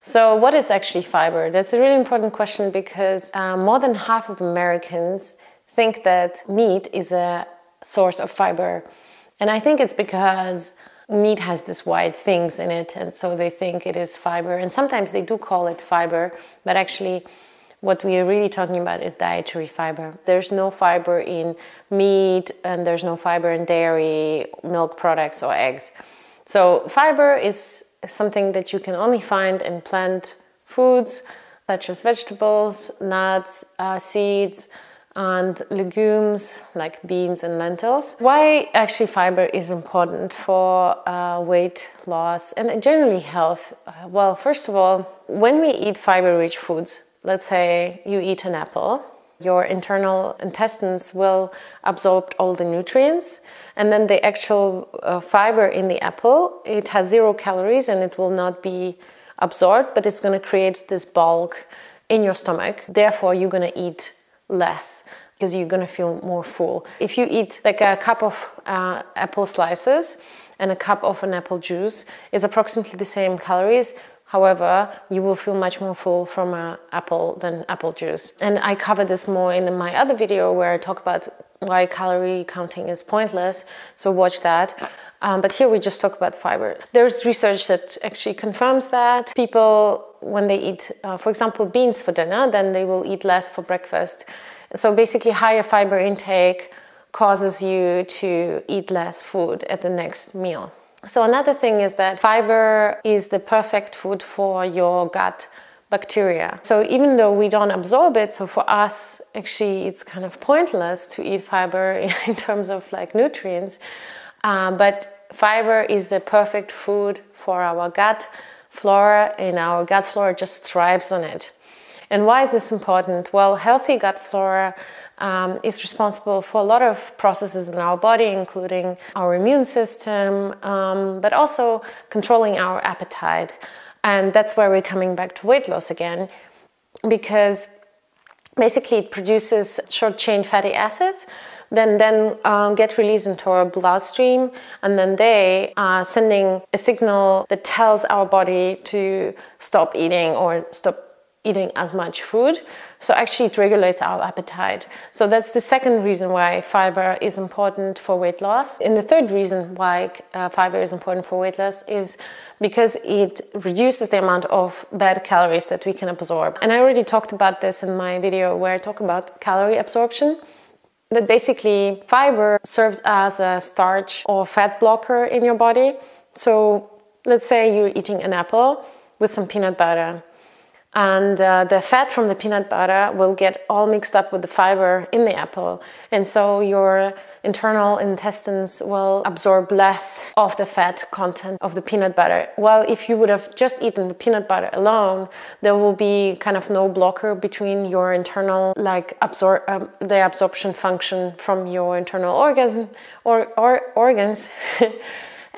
So what is actually fiber? That's a really important question because more than half of Americans think that meat is a source of fiber. And I think it's because meat has these white things in it, and so they think it is fiber. And sometimes they do call it fiber, but actually what we are really talking about is dietary fiber. There's no fiber in meat, and there's no fiber in dairy, milk products, or eggs. So fiber is something that you can only find in plant foods, such as vegetables, nuts, seeds, and legumes like beans and lentils. Why actually fiber is important for weight loss and generally health? Well, first of all, when we eat fiber-rich foods, let's say you eat an apple, your internal intestines will absorb all the nutrients, and then the actual fiber in the apple, it has 0 calories and it will not be absorbed, but it's going to create this bulk in your stomach. Therefore, you're going to eat less because you're going to feel more full. If you eat like a cup of apple slices and a cup of an apple juice, is approximately the same calories. However, you will feel much more full from an apple than apple juice. And I cover this more in my other video where I talk about why calorie counting is pointless, so watch that. But here we just talk about fiber. There's research that actually confirms that people, when they eat, for example, beans for dinner, then they will eat less for breakfast. So basically higher fiber intake causes you to eat less food at the next meal. So another thing is that fiber is the perfect food for your gut bacteria. So even though we don't absorb it, so for us, actually, it's kind of pointless to eat fiber in terms of like nutrients. But fiber is the perfect food for our gut flora, and our gut flora just thrives on it. And why is this important? Well, healthy gut flora is responsible for a lot of processes in our body, including our immune system, but also controlling our appetite. And that's where we're coming back to weight loss again, because basically it produces short-chain fatty acids, then get released into our bloodstream, and then they are sending a signal that tells our body to stop eating or stop eating as much food. So actually it regulates our appetite. So that's the second reason why fiber is important for weight loss. And the third reason why fiber is important for weight loss is because it reduces the amount of bad calories that we can absorb. And I already talked about this in my video where I talk about calorie absorption. But basically fiber serves as a starch or fat blocker in your body. So let's say you're eating an apple with some peanut butter. And the fat from the peanut butter will get all mixed up with the fiber in the apple. And so your internal intestines will absorb less of the fat content of the peanut butter. While if you would have just eaten the peanut butter alone, there will be kind of no blocker between your internal, like the absorption function from your internal organs organs.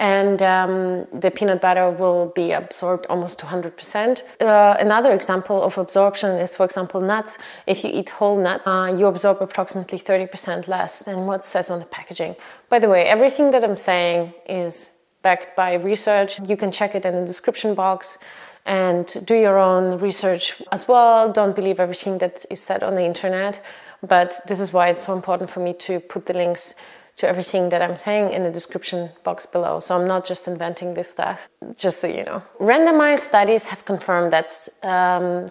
And the peanut butter will be absorbed almost to 100%. Another example of absorption is, for example, nuts. If you eat whole nuts, you absorb approximately 30% less than what says on the packaging. By the way, everything that I'm saying is backed by research. You can check it in the description box and do your own research as well. Don't believe everything that is said on the internet. But this is why it's so important for me to put the links to everything that I'm saying in the description box below. So I'm not just inventing this stuff, just so you know. Randomized studies have confirmed that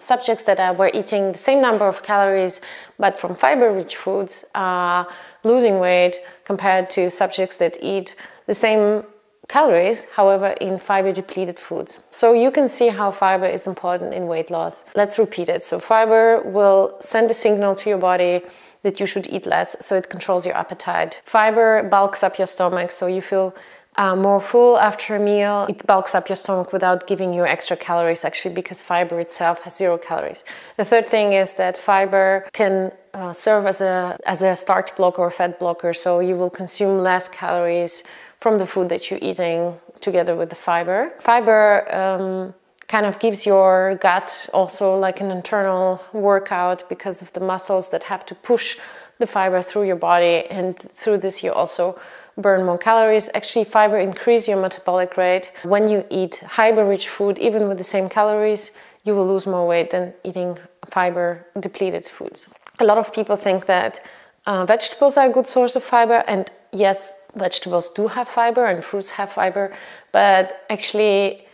subjects that were eating the same number of calories but from fiber-rich foods are losing weight compared to subjects that eat the same calories, however, in fiber-depleted foods. So you can see how fiber is important in weight loss. Let's repeat it. So fiber will send a signal to your body that you should eat less, so it controls your appetite. Fiber bulks up your stomach, so you feel more full after a meal. It bulks up your stomach without giving you extra calories, actually, because fiber itself has 0 calories. The third thing is that fiber can serve as a starch blocker or fat blocker, so you will consume less calories from the food that you're eating together with the fiber. Fiber kind of gives your gut also like an internal workout because of the muscles that have to push the fiber through your body, and through this you also burn more calories. Actually, fiber increases your metabolic rate. When you eat fiber-rich food, even with the same calories, you will lose more weight than eating fiber-depleted foods. A lot of people think that vegetables are a good source of fiber, and yes, vegetables do have fiber and fruits have fiber, but actually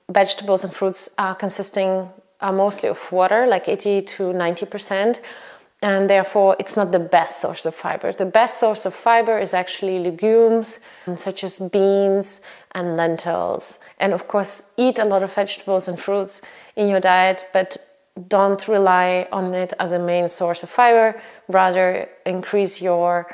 vegetables and fruits are consisting mostly of water, like 80 to 90%, and therefore it's not the best source of fiber. The best source of fiber is actually legumes, such as beans and lentils. And of course, eat a lot of vegetables and fruits in your diet, but don't rely on it as a main source of fiber. Rather, increase your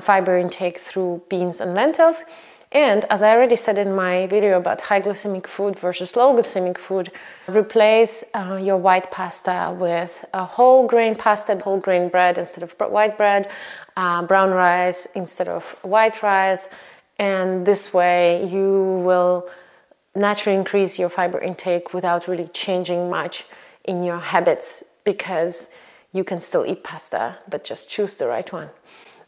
fiber intake through beans and lentils. And as I already said in my video about high glycemic food versus low glycemic food, replace your white pasta with a whole grain pasta, whole grain bread instead of white bread, brown rice instead of white rice. And this way you will naturally increase your fiber intake without really changing much in your habits, because you can still eat pasta, but just choose the right one.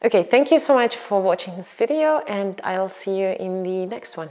Okay, thank you so much for watching this video, and I'll see you in the next one.